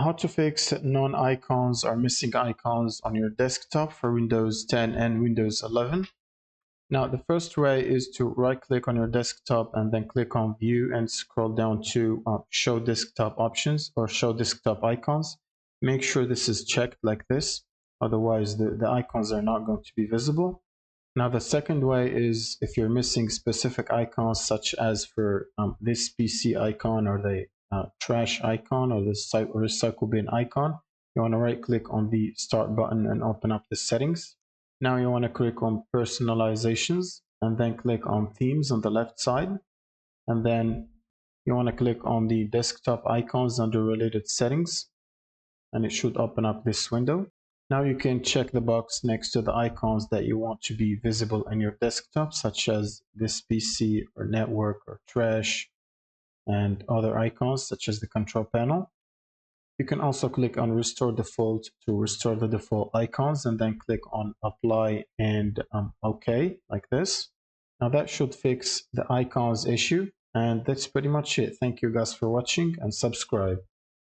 how to fix non-icons or missing icons on your desktop for Windows 10 and Windows 11. Now, the first way is to right-click on your desktop and then click on View and scroll down to Show Desktop Options or Show Desktop Icons. Make sure this is checked like this, otherwise the icons are not going to be visible. Now, the second way is if you're missing specific icons, such as for this PC icon or the trash icon or the recycle bin icon, you want to right click on the Start button and open up the settings. Now you want to click on Personalizations and then click on Themes on the left side. And then you want to click on the desktop icons under Related Settings, and it should open up this window. Now you can check the box next to the icons that you want to be visible in your desktop, such as this PC or network or trash, and other icons such as the control panel. You can also click on Restore Default to restore the default icons, and then click on Apply and OK, like this. Now that should fix the icons issue, and that's pretty much it. Thank you guys for watching, and subscribe.